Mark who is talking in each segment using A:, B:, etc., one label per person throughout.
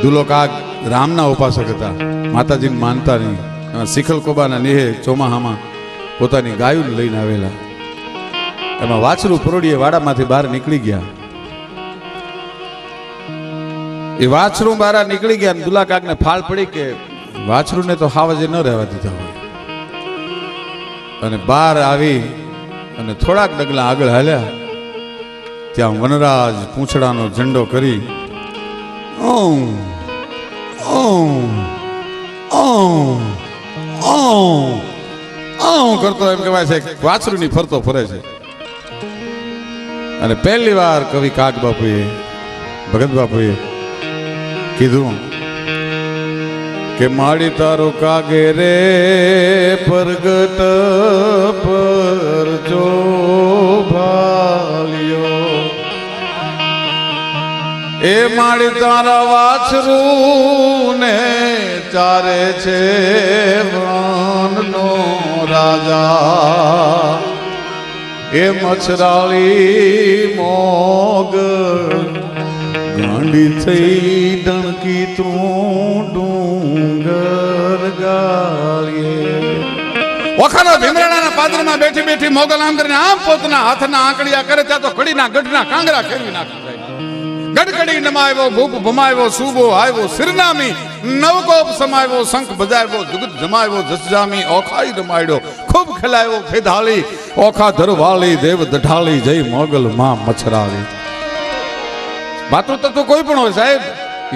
A: દુલો કાગ રામના ઉપાસક હતા, માતાજીને માનતા નહીં. શિખલ કોબાના નેહે ચોમાહામાં પોતાની ગાયું લઈને આવેલા. એમાં વાછરું પરોડીએ વાડામાંથી બહાર નીકળી ગયા. એ વાછરું બહાર નીકળી ગયા. દુલા કાગને ફાળ પડી કે વાછરુંને તો હાવજે ન રહેવા દીધા હોય. અને બહાર આવી અને થોડાક ડગલા આગળ હાલ્યા, ત્યાં વનરાજ પૂંછડાનો ઝંડો કરી ઓમ ઓમ ઓમ ઓમ ઓમ કરતો એમ કહેવાય છે વાછરુંની ફરતો ફરે છે. અને પહેલી વાર કવિ કાગ બાપુએ, ભગત બાપુએ કીધું કે માડી તારો કાગે રે પરગટ પર જો ભાલ્યો, એ માડી તારા વાછરું ને ચારે છે વનનો રાજા, એ મછરાળી મોગ ગાંડી થઈ ડણકી તું ડુંગર ગાળીએ. ઓખાના ભીમરાણાના પાદરમાં બેઠી બેઠી મોગલ આમ કરીને આમ પોતના હાથના આંકડિયા કરે ત્યાં તો કડીના ગઢના કાંગરા ખેરવી નાખી જાય. ગડગડી નમાવ્યો, ભૂપ ભમાવ્યો, સુબો આવ્યો, સિરનામી નવકોપ સમાવ્યો, શંખ બજાવ્યો, જુગત જમાવ્યો, જસજામી ઓખાઈ રમાડ્યો, ખૂબ ખેલાયો ફેધાળી, ઓખા ધરવાળી દેવ દઢાળી, જય મોગલ માં મછરાળી. માતૃત્વ તો કોઈ પણ હોય સાહેબ,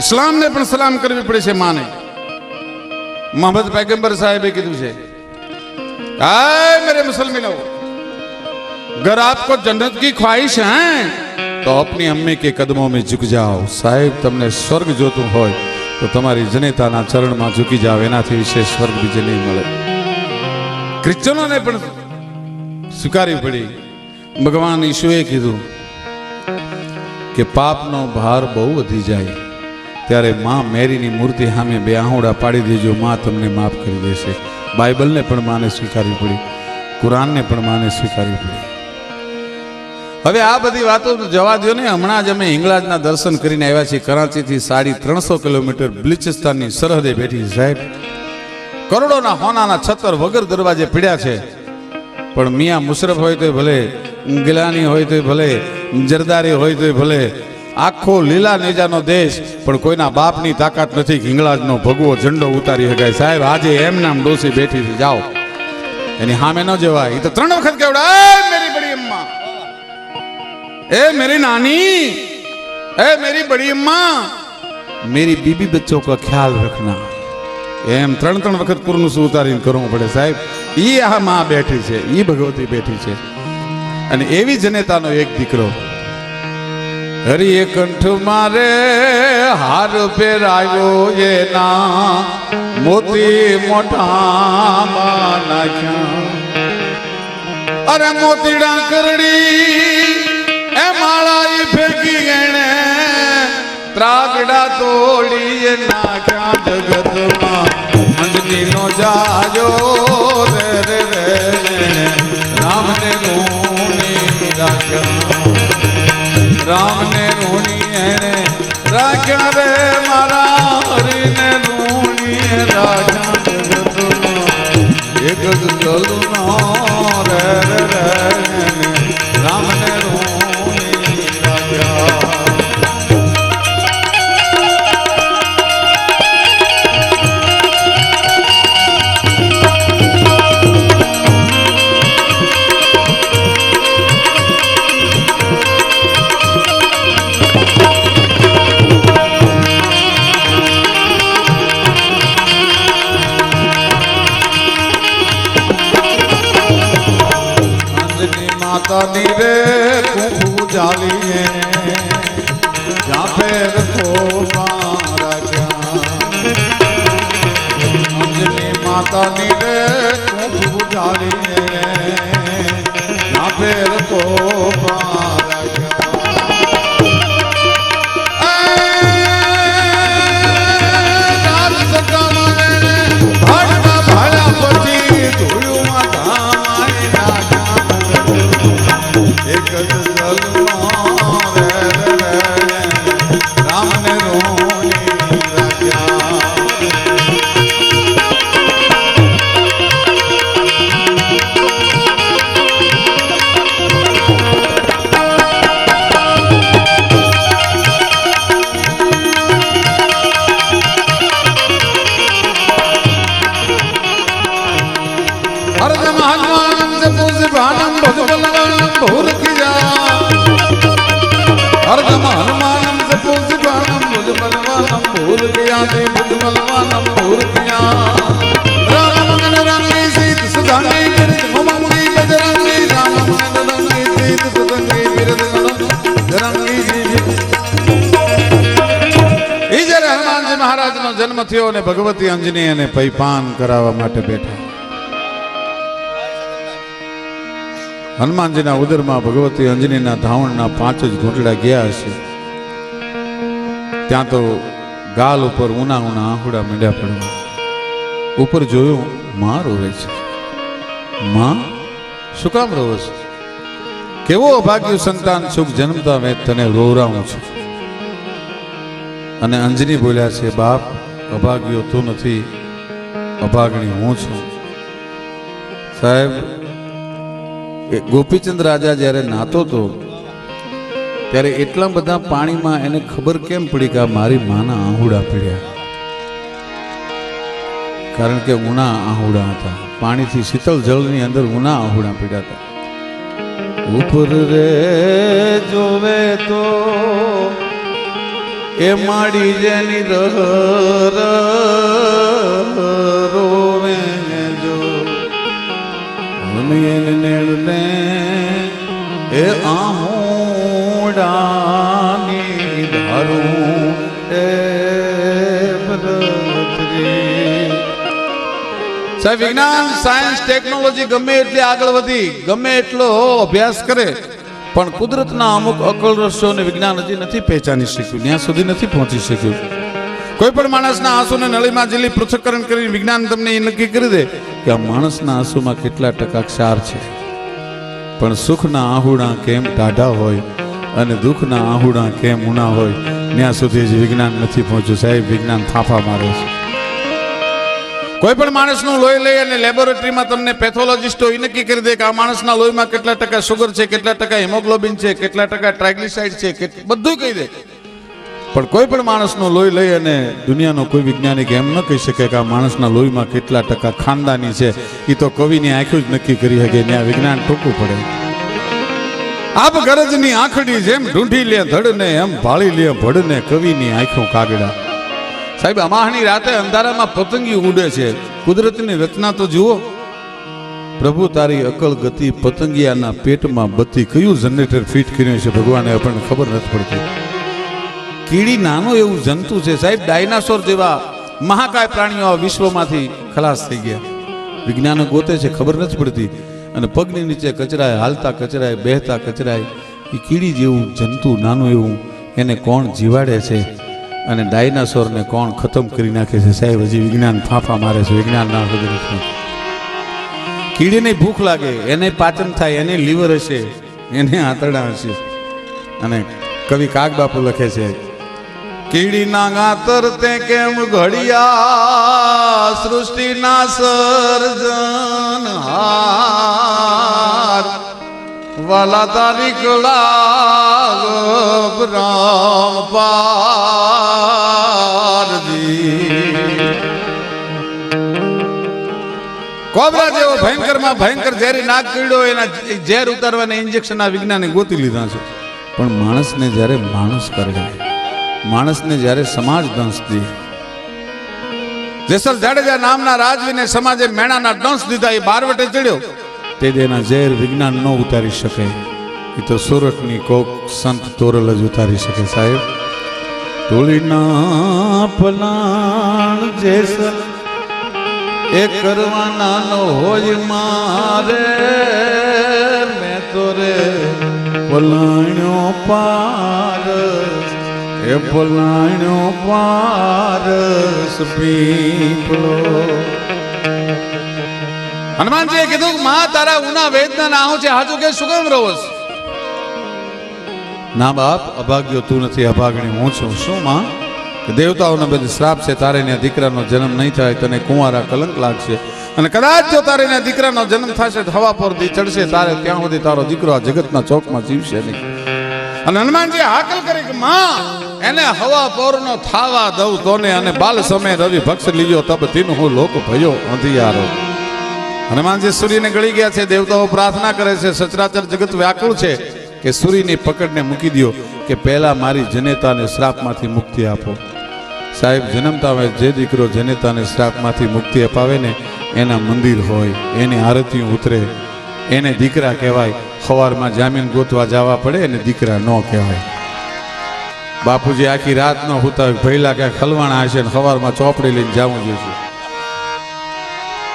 A: ઇસ્લામને પણ સલામ કરવી પડે છે માને. મોહમ્મદ પૈગંબર સાહેબે કીધું છે, આય મેરે મુસલમાનો, अगर आपको जन्नत की ख्वाहिश है तो अपनी अम्मी के कदमों में झुक जाओ. साहेब તમને સ્વર્ગ જોતું હોય તો તમારી જનેતાના ચરણમાં ઝૂકી જાઓ, એનાથી વિશેષ સ્વર્ગ બીજે નહીં મળે. ક્રિશ્ચનોને પણ સ્વીકારવી પડી. ભગવાન ઈશુએ કીધું કે પાપનો ભાર બહુ વધી જાય ત્યારે માં મેરીની મૂર્તિ સામે બે આહોડા પાડી દેજો, માં તમને માફ કરી દેશે. બાઇબલને પણ માને સ્વીકારવી પડી, કુરાનને પણ માને સ્વીકારવી પડી. હવે આ બધી વાતો જવા દો ને. હમણાં જ અમે હિંગળાજના દર્શન કરીને આવ્યા છીએ. કરાચીથી 350 કિલોમીટર બલુચિસ્તાનની સરહદે બેઠી સાહેબ. કરોડોના હોનાના છત્તર વગર દરવાજે પીડ્યા છે, પણ મિયા મુશરફ હોય તો ભલે, ગિલાની હોય તો ભલે, જરદારી હોય તો ભલે, આખો લીલા નેજાનો દેશ, પણ કોઈના બાપની તાકાત નથી હિંગળાજનો ભગવો ઝંડો ઉતારી શકાય. સાહેબ આજે એમ નામ ડોસી બેઠી છે, જાઓ એની સામે ન જવાય. એ તો 3 વખત કેવડા, મેરી બડી અમ્મા, ए मेरी नानी, ए मेरी बड़ी अम्मा, मेरी बीबी बच्चों का ख्याल रखना. एम 3 વખત કુરનું ઉતારીને કરવું પડે સાહેબ. ઈ આ માં બેઠી છે, ઈ ભગવતી બેઠી છે. અને એવી જનેતાનો એક દીકરો હરિએ કંઠ મારે હાર પહેરાયો, એના મોતી મોઢામાં નાખ્યા. અરે મોતીડા કરડી એ માળા ફેંકી ગણે, ત્રાગડા તોડી નાખ્યા જગતમાં. અંજની નો જાજો રે રે રે, રામને રૂણી રાખ્યા, રામને રૂણી એને રાખ્યા રે, મારા હરીને રૂણી રાખ્યા જગતમાં. એક જ ચલનો રે રે રે, રામને માતાની રે કુંભુ જાલીએ, જ્યાં ફેર ખોમાં રાખ્યા. અંજની માતાની રે કુંભુ જાલીએ, જ્યાં ફેર ખોમાં હરગમ હનુમાનમ જપો સુભાનમ ભુજમલવાનમ ભૂલ ગયા તે ભુજમલવાનમ ભૂલ ગયા રામ મગન રંગી સીત સુધાંગી બિરદ મમંગી બજરંગી રામ મગન રંગી સીત સુધાંગી બિરદ રંગી એ જ્યારે હનુમાનજી મહારાજનો જન્મ થયો અને ભગવતી અંજની એને પૈપાન કરાવવા માટે બેઠા. હનુમાનજીના ઉદરમાં ભગવતી અંજનીના ધાવણના 5 જ ઘૂંટડા ગયા હશે. ત્યાં તો ગાલ ઉપર ઉના ઉના આહુડા મીંડ્યા પડવા. ઉપર જોયું માં રોવે છે. માં શું કામ રોવે છે? કેવો અભાગ્ય સંતાન સુખ જન્મતા મેં તને રોવરાવું છું. અને અંજની બોલ્યા છે, બાપ અભાગ્યો તું નથી, અભાગણી હું છું. સાહેબ, ગોપીચંદ રાજા જ્યારે નાતો હતો ત્યારે એટલા બધા પાણીમાં એને ખબર કેમ પડી કે મારી માના આહુડા પીડ્યા? કારણ કે ઉના આહુડા હતા. પાણીથી શીતળ જળની અંદર ઉના આહુડા પીડ્યા હતા. ઉપર રે જોવે તો એ માડી જેની રોવે જો ને એ આહુડાની ધારું એ સાહેબ, વિજ્ઞાન સાયન્સ ટેકનોલોજી ગમે એટલી આગળ વધી, ગમે એટલો અભ્યાસ કરે, પણ કુદરતના અમુક અકલ રહસ્યોને વિજ્ઞાન હજી નથી પહેચાની શક્યું, ત્યાં સુધી નથી પહોંચી શક્યું. કોઈ પણ માણસના આંસુને નળીમાં જેલી પૃથ્થકરણ કરી વિજ્ઞાન તમને એ નક્કી કરી દે કે આ માણસના આંસુમાં કેટલા ટકા ક્ષાર છે. પણ સુખના આહુડા કેમ ટાઢા હોય અને દુઃખના આહુડા કેમ ઉના હોય, ત્યાં સુધી જ વિજ્ઞાન નથી પહોંચ્યું. સાહેબ, વિજ્ઞાન ફાંફા મારે છે. કોઈ પણ માણસનું લોહી લઈ અને લેબોરેટરીમાં તમને પેથોલોજીસ્ટો એ નક્કી કરી દે કે આ માણસના લોહીમાં કેટલા ટકા સુગર છે, કેટલા ટકા હિમોગ્લોબિન છે, કેટલા ટકા ટ્રાઇગ્લિસરાઇડ છે, બધું કહી દે. પણ કોઈ પણ માણસનું લોહી લઈ અને દુનિયાનો કોઈ વૈજ્ઞાનિક એમ ન કહી શકે કે આ માણસના લોહીમાં કેટલા ટકા ખાનદાની છે. એ તો કવિની આંખો જ નક્કી કરી શકે. ત્યાં વિજ્ઞાન ટૂંકું પડે. આપ ગરજની આંખડી જેમ ઢૂંઢી લે ધડને, એમ ભાળી લે ભડને કવિની આંખો કાગડા. સાહેબ, અમાહની રાતે અંધારામાં પતંગી ઉડે છે. કુદરતની રચના તો જુઓ. પ્રભુ તારી અકલ ગતિ, પતંગિયાના પેટમાં બત્તી. કયું જનરેટર ફિટ કર્યું છે ભગવાને આપણને ખબર નથી પડતી. કીડી નાનું એવું જંતુ છે સાહેબ. ડાયનાસોર જેવા મહાકાય પ્રાણીઓ આ વિશ્વમાંથી ખલાસ થઈ ગયા. વિજ્ઞાનો ગોતે છે, ખબર નથી પડતી. અને પગની નીચે કચરાય, હાલતા કચરાય, બેહતા કચરાય. એ કીડી જેવું જંતુ નાનું એવું એને કોણ જીવાડે છે અને ડાયનાસોરને કોણ ખતમ કરી નાખે છે? સાહેબ, હજી વિજ્ઞાન ફાંફા મારે છે. વિજ્ઞાન ના ખબર નથી. કીડીને ભૂખ લાગે, એને પાચન થાય, એને લીવર હશે, એને આંતરડા હશે. અને કવિ કાગબાપુ લખે છે, કીડીના ગાતર તે કેમ ઘડિયા સૃષ્ટિના સર્જનહાર વાલા તારી કળા રામ પારજી. કોબરા જેવો ભયંકરમાં ભયંકર ઝેરી નાગ કીડો, એના ઝેર ઉતારવાના ઇન્જેક્શન આ વિજ્ઞાને ગોતી લીધા છે. પણ માણસને જ્યારે માણસ કરે, માણસને જ્યારે સમાજ દંશ દે, જેસલ જાડેજા નામના રાજવીને સમાજે મેણાના દંશ દીધા, એ બારવટે ચડ્યો, તે દેના ઝેર વિજ્ઞાન ન ઉતારી શકે. એ તો સુરતની કોક સંત તોરલ જ ઉતારી શકે. સાહેબ, ધૂળીના પલાણ જેસલ એ કરવાના નો હોય મારે, મેં તો રે પલાણ્યો પારસ, એ પલાણ્યો પારસ પીપળો. હનુમાનજીએ કીધું, માં તારા ઉના વેદના ના આવું છે, હાજુ કે શું કેમ રહો? ના બાપ, અભાગ્યો તું નથી, અભાગણી હું છું. શું માં? દેવતાઓના બધે શ્રાપ છે, તારે ને દીકરાનો જન્મ નહીં થાય, તને કુંવારા કલંક લાગશે. અને કદાચ જો તારે ને દીકરાનો જન્મ થશે, હવા પર ચડશે તારે, ત્યાં સુધી તારો દીકરો આ જગતના ચોકમાં જીવશે નહીં. અને હનુમાનજી હાકલ કરી કે માં, એને હવા પોરનો થાવા દઉં તોને, અને બાલ સમય રવિ ભક્ષ લીજો તબ તીન હું લોક ભયો અંધિયારો. હનુમાનજી સૂર્યને ગળી ગયા છે. દેવતાઓ પ્રાર્થના કરે છે, સચરાચર જગત વ્યાકુળ છે. કે સૂરીની પકડને મૂકી દો કે પહેલા મારી જનેતાને શ્રાપમાંથી મુક્તિ આપો. સાહેબ, જન્મતા હોય જે દીકરો જનેતાને શ્રાપમાંથી મુક્તિ અપાવે ને એના મંદિર હોય, એની આરતીઓ ઉતરે, એને દીકરા કહેવાય. સવારમાં જામીન ગોતવા જવા પડે એને દીકરા ન કહેવાય. બાપુજી આખી રાત ન હોતા હોય, ભૈલા ક્યાંક ખલવાણા હશે ને સવારમાં ચોપડી લઈને જવું જોઈશે.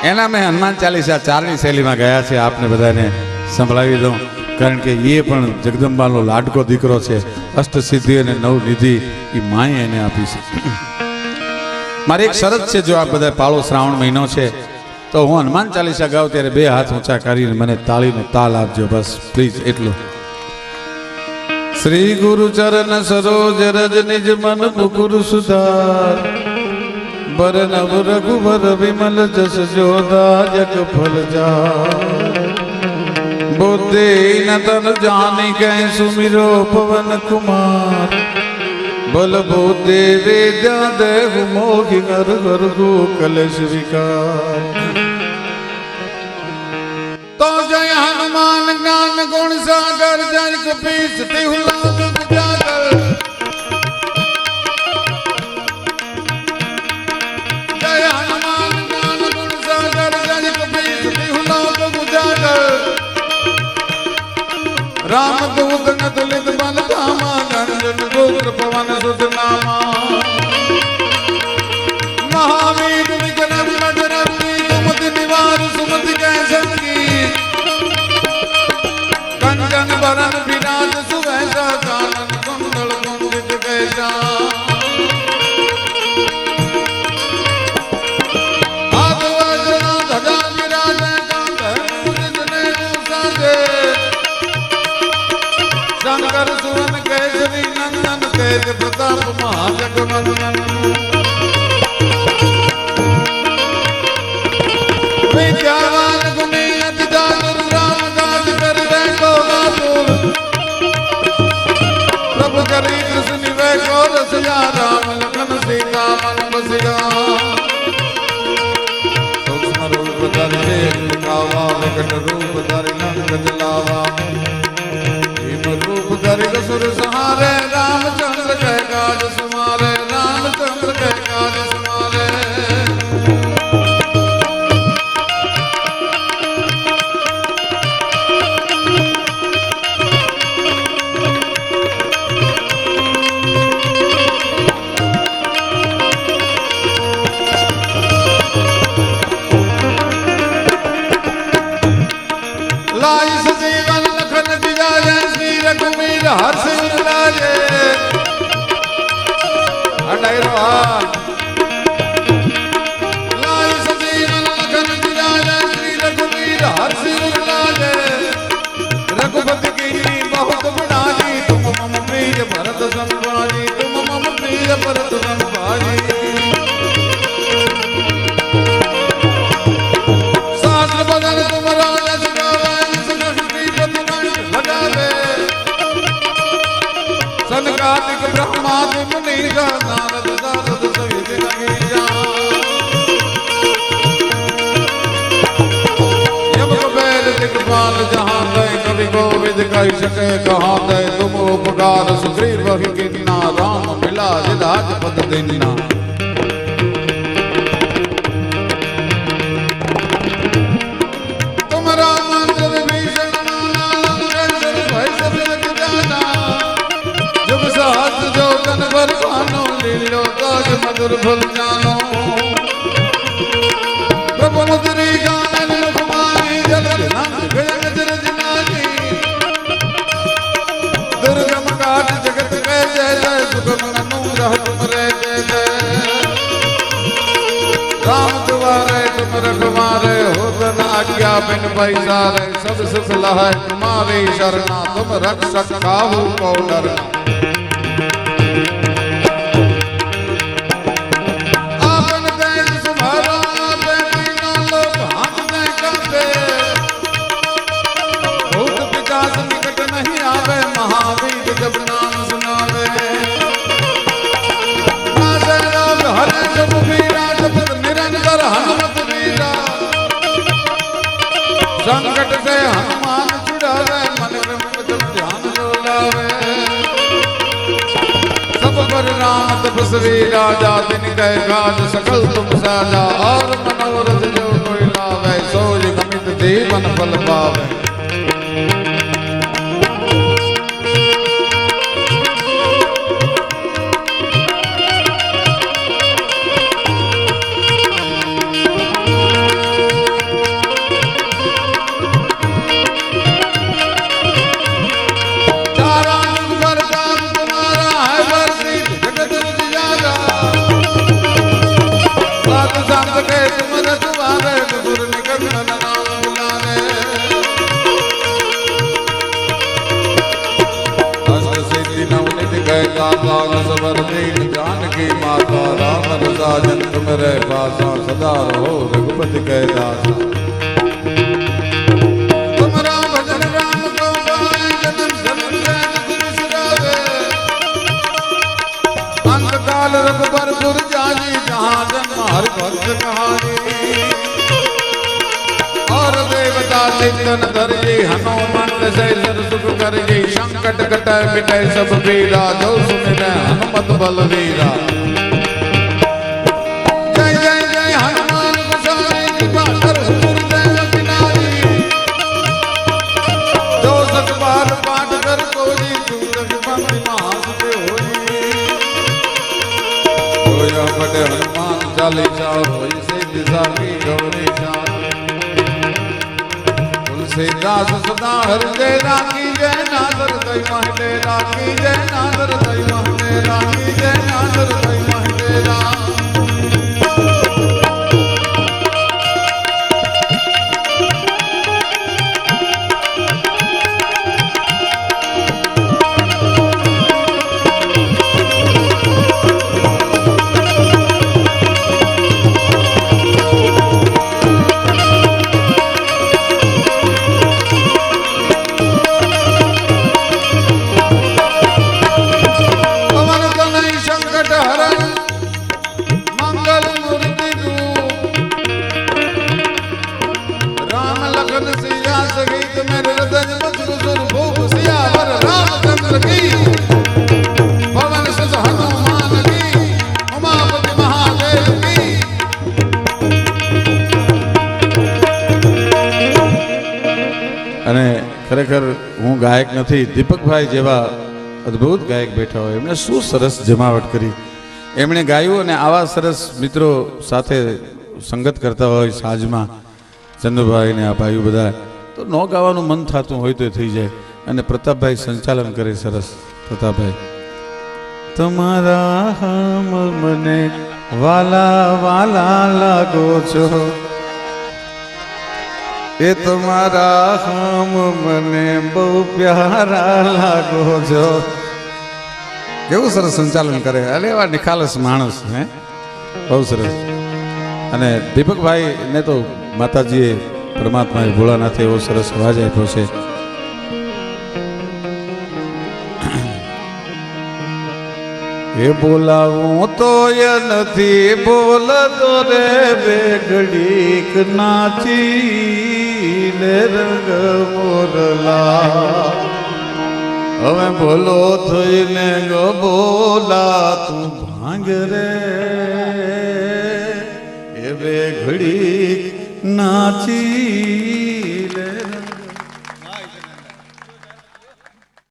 A: એના મેં હનુમાન ચાલીસા 4ની શૈલીમાં ગયા છે, આપને બધાને સંભળાવી દઉં, કારણ કે એ પણ જગદંબાનો લાડકો દીકરો છે. અષ્ટસિદ્ધિ અને નવનિધિ એ માએ એને આપી છે. મારી એક શરત છે, જો આ બધા પાળો શ્રાવણ મહિનો છે તો હું હનુમાન ચાલીસા ગાઉં ત્યારે 2 હાથ ઊંચા કરીને મને તાળીનો તાલ આપજો, બસ પ્લીઝ એટલું. શ્રી ગુરુ ચરણ સરોજ રજ નિજ મન મુકુર સુધાર, બર નવ રઘુબર વિમલ જસ જોદા જગ ફલ જા, बुद्धि न तन जानी कह सुमिरो पवन कुमार, बल बुद्धि विद्या देहु मोहि घर घर गो कलेश विकार। तो जय हनुमान ज्ञान गुण सागर जन कपीस तिहु लोक उजागर, जय हनुमान ज्ञान गुण सागर जन कपीस तिहु लोक उजागर, राम दूत न तुलित बल धामा, गंजन गोत्र पवन सुत नामा, महावीर विक्रम बजरंगी, सुमति निवार सुमति कै संगी, कंचन बरन विराज सुबैसा, कानन कुंडल कुंजित कैसा, हाथ वज्र ध्वजा विराजै, कांध मूज जनेऊ साजे, शंकर सुवन केसरी नंदन, तेज प्रताप महाजगवंदन, विद्यावान गुणी अति चातुर, राम काज करिबे को आतुर, प्रभु करी कृष्ण निवै को रसिया, राम लखन सीता मन बसिया, सूक्ष्म रूप धरि सिर दिखावा, विकट रूप धरि लंक जलावा, रूप धरि असुर सहारे, रामचंद्र के काज समारे, रामचंद्र के काज समारे। लाई सजीवन लखन जियाए, रघुवीर हर्ष लाजे, लाई सजीवन लखन जियाए, श्री रघुवीर हर्ष लाजे, रघुपति की बहुत बड़ाई, तुम मम प्रिय भरत सम भाई, तुम मम प्रिय भरत सम भाई, शास्त्र बदन तुम्हारा यश गावे, सनकादिक ब्रह्मादि मुनीसा, नारद सारद सहित नगीसा, यम कुबेर दिक्पाल जहाँ तय, कवि कोविद कहि सके कहाँ तय, तुम उपकार सुग्रीव ही कीन्हा, राम मिलाज राजपद दीन्हा। तुम राम मंत्र विभीषण माना, लंकन सुर भय सब जग जाना, जुग सहस्र जो जन पर भानो, लीलो काज मधुर फल जानो, प्रभु मुद्री गानन मुखमारी, जल दिनांक गयन जरज नारी, दुर्गम काट जगत के जय जय, सुगम अनुग्रह तुमरे जय जय, राम दुआरे तुम रखवारे, होत न आज्ञा बिन पैसारे, सब सुख लहै तुम्हारी शरणा, तुम रक्षक काहू को डरना। महावीर जब नाम सुनावे, नासे राम हरे जब वीरा, जपत निरंतर हनुमत वीरा, संकट से हनुमान छुड़ावे, मन में जब ध्यान जो राम तपस्वी राजा दिन कह काज सकल तुम साजा और मनोरथ जो कोई लावे सोज गमित जीवन फल पावे। जानकी माता राम रसाजन तुम्हारे पासा सदा रहो रघुपति कह दासा। तुम्हारा भजन राम को गाए जन्म जन्म जन्म बिसरावे अंत काल रघुबर पुर जानी जहाँ जन्म हरि भक्त कहानी। और देवता चिंतन धरजे हनुमान सैसन सुख करजे संकट कट मिटै सब पीरा जो सुमिरै हनुमत बलवीरा। जय जय जय हनुमान गोसाई कृपा कर गुरुदेव बिनाई जो सत बार पाठ कर कोई दूरग बंदी महासुते होई। होया बड़े हनुमान चालीसा होई से दिशा की गौरी चाल दास सदा हृदय राखी जय नादर दई महले राखी जय नादर दई महले राखी जय नादर दई महले राखी। ખરેખર હું ગાયક નથી, દીપકભાઈ જેવા અદ્ભુત ગાયક બેઠા હોય એમણે શું સરસ જમાવટ કરી, એમણે ગાયું અને આવા સરસ મિત્રો સાથે સંગત કરતા હોય સાજમાં ચંદુભાઈ ને આ ભાઈઓ બધા, તો ન ગાવાનું મન થતું હોય તો થઈ જાય. અને પ્રતાપભાઈ સંચાલન કરે સરસ. પ્રતાપભાઈ તમારા હમ મને વાલા વાલા લાગો છો, એ તમારા હમ મને બહુ પ્યારા લાગો છો. કેવું સરસ સંચાલન કરે, અરે એવા નિખાલસ માણસ, હે બહુ સરસ. અને દીપકભાઈ ને તો માતાજીએ પરમાત્માએ ભોળાનાથે એવો સરસ અવાજ આપ્યો છે. એ બોલાવું તો એ નથી બોલતો રે, બે ઘડીક નાચી લે રંગ મોરલા. હવે બોલો થઈને ગો બોલા તું ભાંગ રે, એ બે ઘડીક નાચી